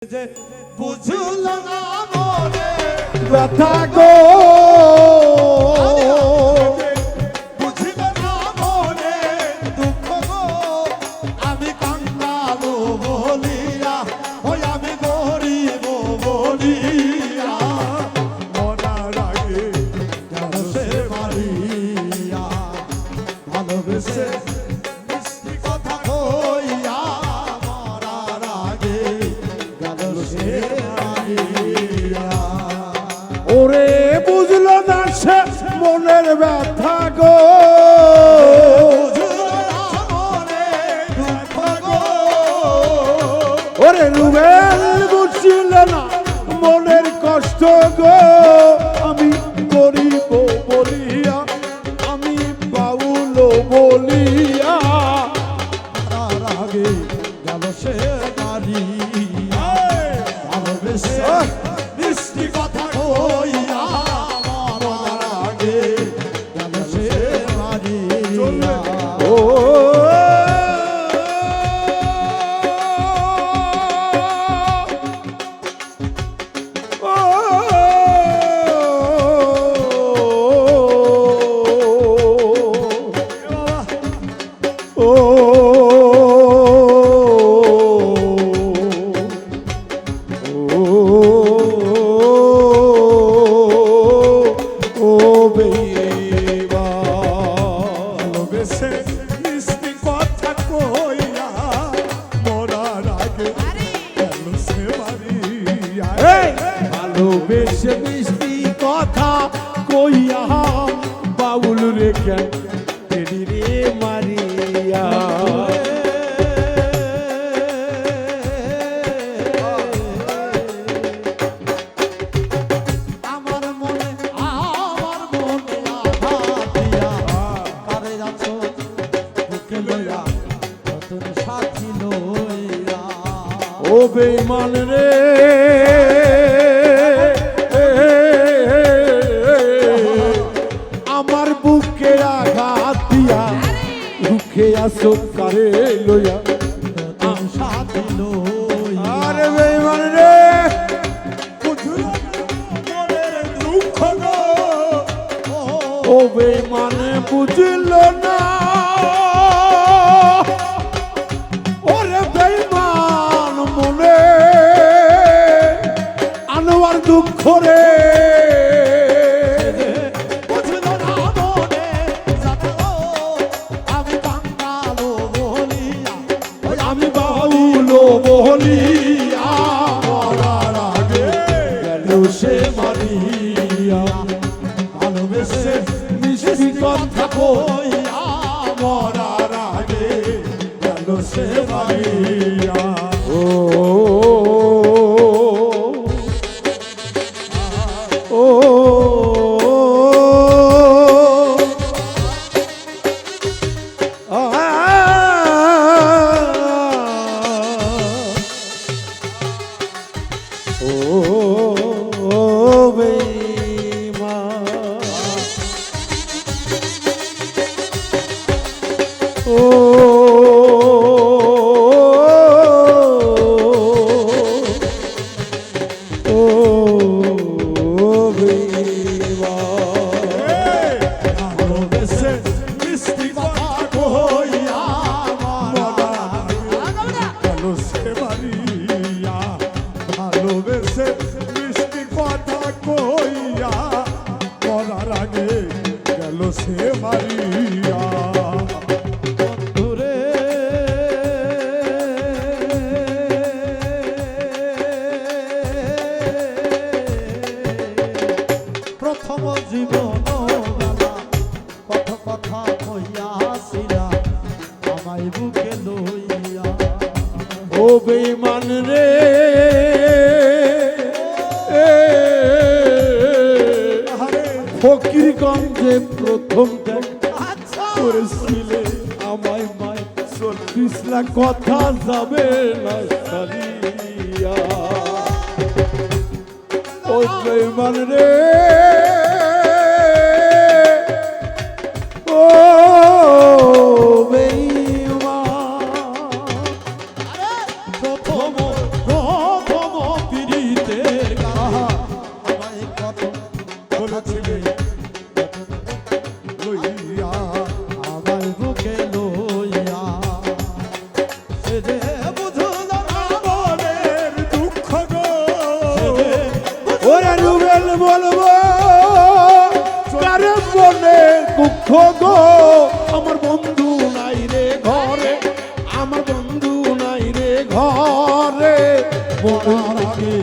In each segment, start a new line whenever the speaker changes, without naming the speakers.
যে বুঝল না মনে
ব্যথা গো
বুঝল না মনে দুঃখ গো আমি কাঙ্গালো বলিয়া ওই আমি গরিব বলিয়া মনার আগে গেল সে মারিয়া ভালোবেসে মিষ্টি কথা কইয়া মরার আগে গেল সে মারিয়া
ওরে বুঝলো না সে মনের ব্যথা গো ওরে রুবেল বুঝছিল না মনের কষ্ট গো আমি গরিব বলিয়া আমি বাউল বলিয়া
তার আগে গেল সে মারিয়া ভালোবেসে মিষ্টি কথা কইয়া মরার আগে গেল সে মারিয়া
ও
ভালোবেসে মিষ্টি কথা কইয়া মরার আগে গেল সে মারিয়া
ভালোবেসে মিষ্টি কথা কইয়া বাউল রেখে রে মারিয়া
আমার মনে আঘাত দিয়া কারে যাচ্ছো বুকে লইয়া নতুন সাথী লইয়া
ও বেঈমান রে আমার বুকে আঘাত দিয়া দুঃখে আসো কারে লইয়া
নতুন সাথী লইয়া
আরে বেঈমান রে
বুঝলো মনের দুঃখ গো
ও বেঈমান বুঝল না ওরে বেঈমান মনে আনোয়ার দুঃখ রে
বুঝলো না মনে যাতো আমি বাঙালো বলিয়া
ওই আমি বাউল বলিয়া
মরার আগে
গেল সে মারিয়া
ভালোবেসে
মিষ্টি কথা
কইয়া মরার আগে গেল সে মারিয়া
ও ও
ভালোবেসে মিষ্টি কথা কইয়া মরার আগে গেল সে মারিয়া ভালোবেসে মিষ্টি কথা কইয়া মরার আগে গেল সে মারিয়া বন্ধুরে প্রথম জীবন বেলা কত কথা কইয়াছিলা আমায় বুকে লইয়া
ও বেঈমান রে ফকিরগঞ্জে প্রথম দেখা
আচ্ছা
করেছিলে আমায় মায় ৩০ লাখ কথা যাবে না সারিয়া ও বেঈমান রে ও বেঈমান
প্রথম প্রথম
দেখো গো আমার বন্ধু নাই রে ঘরে, আমার বন্ধু নাই রে ঘরে,
মরার আগে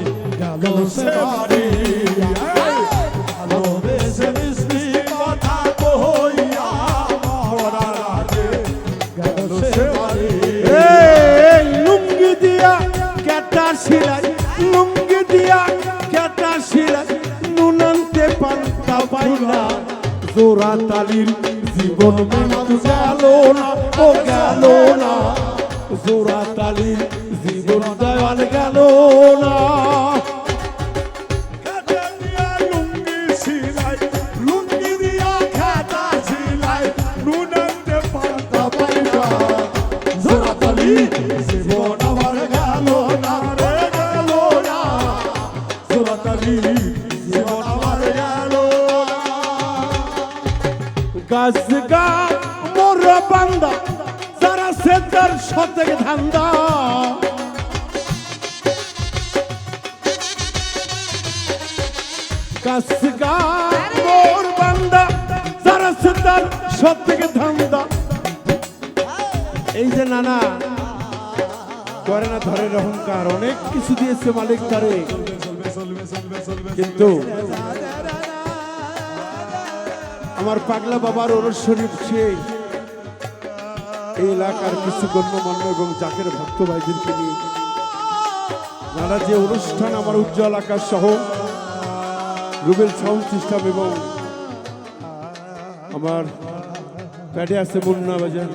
গেল সে বাড়ি ভালোবেসে মিষ্টি কথা কইয়া মরার আগে গেল সে বাড়ি
এই লুঙ্গি দিয়া কেটা সিলাই, লুঙ্গি দিয়া কেটা সিলাই, নুনান্তে পান্তা পাইলা, জোড়া তালির জীবন মৃত্যু গেল না, ও গেল না, জোড়া তালির জীবন দেওয়াল গেল না।
খাতা দিয়া লুঙ্গি সিলাই, লুঙ্গি দিয়া খাতা সিলাই, নুনান্তে পান্তা পাইলা, জোড়া তালি জীবন আমার গেল না রে গেল না, জোড়া তালি জীবন আমার গেল না।
গাছ গা মোর বান্দা যারা সে তার সতেক ধান্দা, গাছ গা মোর বান্দা যারা সে তার সতেক ধান্দা। এই যে নানা করে না ধরে অহংকার, অনেক কিছু দিয়েছে মালিক তারে, কিন্তু আমার পাগলা বাবার ওরস শরীফ সে এই এলাকার কিছু গণ্যমান্য এবং জাকের ভক্ত ভাইদেরকে নিয়ে নানা যে অনুষ্ঠান আমার উজ্জ্বল আকাশ সহ রুবেল সাউন্ড সিস্টেম এবং আমার প্যাডে আছে মুন্না বাজার,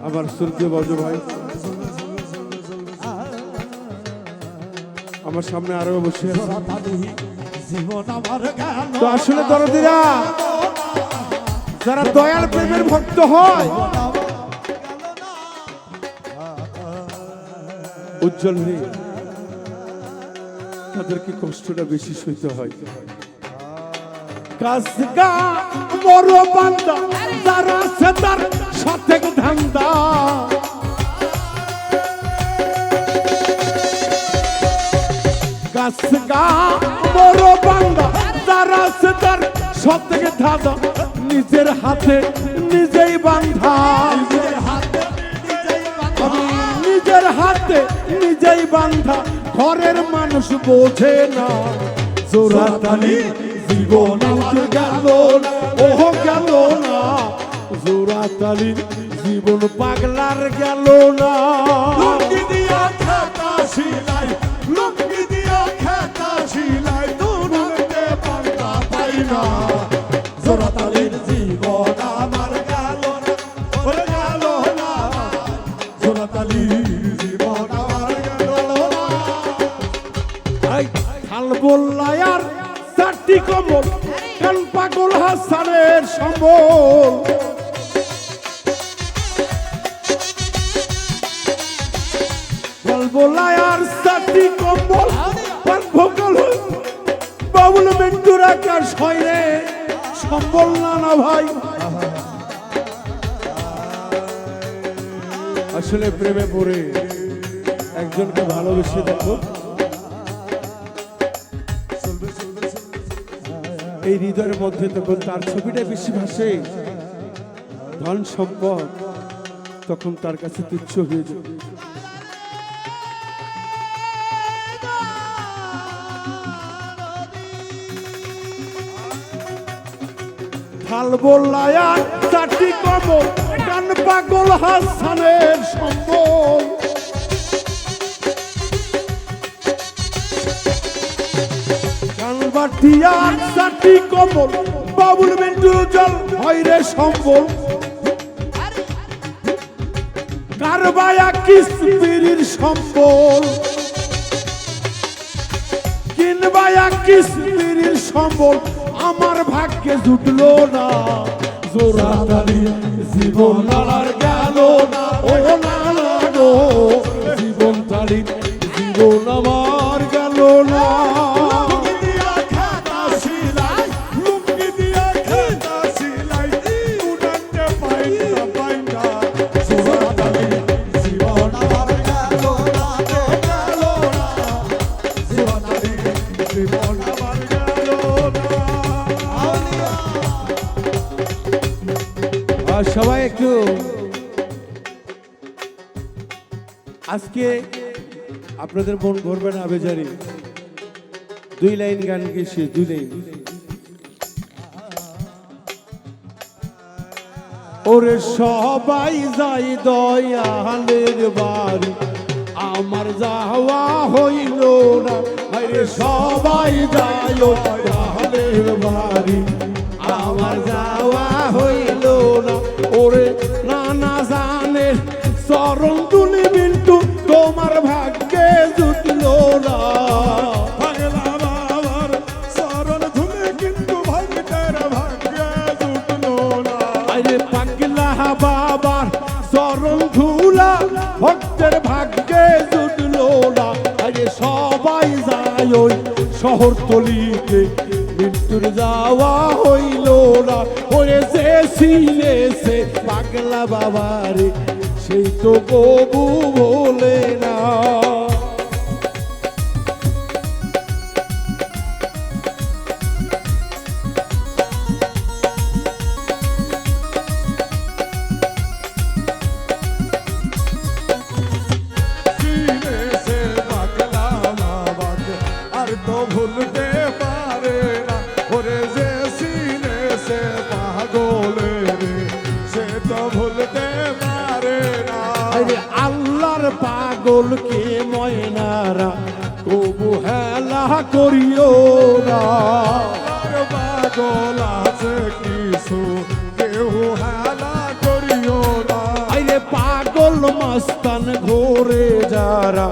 আমার সুরকে বজ ভাই, আমার সামনে আরো বসে আছে।
জীবন আমার গেল
তো আসলে দরদিরা যারা দয়াল প্রেমের ভক্ত হয়, উজ্জ্বল হয়ে তাদেরকে কষ্টটা বেশি সইতে হয়। কাজ গা মর বান্দা যারা আছে তার সতেক ধান্দা, গাছ গা মর বান্দা যারা আছে তার সতেক ধান্দা, নিজের হাতে নিজেই বান্ধা, নিজের হাতে নিজেই বান্ধা, ঘরের মানুষ বোঝে না, জোড়া তালি জীবন আমার গেল না, ওহ গেল না, জোড়া তালি জীবন পাগলার গেল না।
লুঙ্গি দিয়া খাতা সিলাই, লুঙ্গি দিয়া খাতা সিলাই, নুনান্তে পান্তা পাইলা, জোড়া তালির জীবন আমার গেল না, ওরে গেল না, জোড়া তালির জীবন আমার গেল না।
থাল বললায়ার চারটি কমল, কান পাগল হাসানের সম্বল, থাল বললায়ার চারটি কমল, কান ভোকাল বাবুল মৃত্যুর আকাশ হয় রে সম্বল না ভাই। আসলে প্রেমে পড়ে একজনকে ভালোবেসে দেখো, এই হৃদয়ের মধ্যে তখন তার ছবিটা বেশি ভাসে, ধন সম্পদ তখন তার কাছে তুচ্ছ হয়ে যাবে। থাল বললায়া চারটি কমল, কান পাগল হাসানের সম্বল, কানবাটিয়ার চারটি কমল, বাবুল মিন্টু জল হয় রে সম্বল, কারবায়া কিসমিরির সম্বল, কিনবায়া কিসমিরির সম্বল, আমার ভাগ্যে জুটলো না, জোড়া তালি জীবন আর গেল না, ও না গো, জীবন তালি জীবন আমার গেল না।
লুঙ্গি দিয়া খাতা সিলাই, লুঙ্গি দিয়া খাতা সিলাই, নুনান্তে পান্তা পাইলা, জোড়া তালির জীবন আমার গেল না, গেল না, জোড়া তালির জীবন আমার গেল না।
সবাই একটু আজকে আপনাদের মন করবে না বেজারি, 2 লাইন গান গেছে, 2 লাইন। ওরে সবাই যাই দয়ালের বাড়ি, আমার যাওয়া হইল না। আরে সবাই যাই দয়ালের বাড়ি, আমার যাওয়া হইল না। ওরে নানা জানের চরণ তুলি বিল্টু, তোমার ভাগ্যে জুটল না।
পাগলা বাবার চরণ ধুলে কিন্তু ভক্তের ভাগ্যে জুটলো না।
আরে পাগলা বাবার চরণ ধুলা ভক্তের ভাগ্যে জুটলো না। আরে সবাই যায় ওই শহর তলিতে, মৃত্যুর যাওয়া হইল না। ওরে যে চিনেছে পাগলা বাবারে, সেই তো কবু বলে না।
চিনেছে পাগলা বাবাকে আর তো ভুলতে পারে না। ওরে যে চিনেছে পাগলের, সে তো ভুলতে পারে না।
আরে আল্লাহর পাগলকে ময়নারা কবু হেলা করিও না।
আর পাগল আছে কিছু, কেউ হেলা করিও না।
আরে পাগল মস্তান ঘোরে যারা,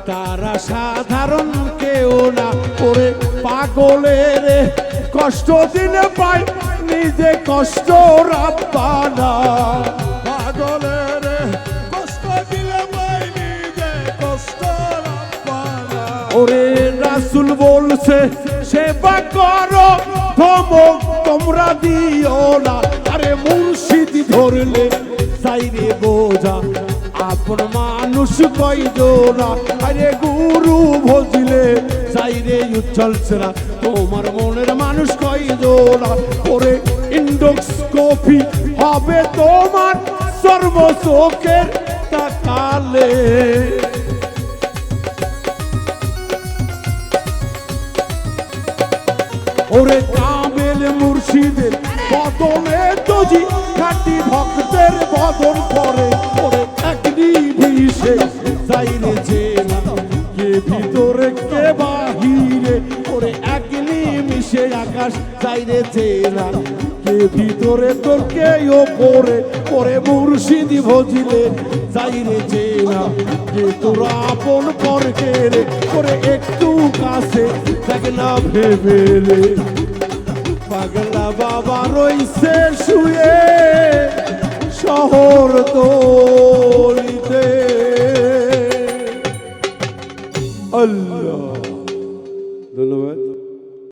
তারা সাধারণ কেউ না। ওরে পাগলের কষ্ট দিলে পায়, নিজে কষ্ট রাব্বানা।
পাগলের কষ্ট দিলে পাইনি যে কষ্ট রাব্বানা।
ওরে রাসূল বলছে সেবা করো, ধমক তোমরা দিও না। আরে মুর্শিদ ধরলে চাইরে বোঝা, আপন মানুষ কইজোনা। আরে গুরু ভজলে চাইরে উজ্জ্বল সেরা, তোমার মনের মানুষ কইজোনা। ওরে ইন্ডোস্কোপি হবে তোমার সর্ব চোখের তাকালে। ওরে কামেল মুর্শিদের বদনে যদি খাটি ভক্তের বদন করে। ওরে একনি ভিসে চাইরে যে না, কে ভিতরে কে বাহিরে। ওরে একনি মিশে আকাশ চাইরে যে না, কে ভিতরে তোর কে ওপরে। ওরে মুর্শিদি ভজিলে চাইরে যে না, কে তোর আপন পরকে রে। ওরে একটু কাছে দেখ না ভেবেলে, পাগলা বাবা রইছে শুয়ে শহর তো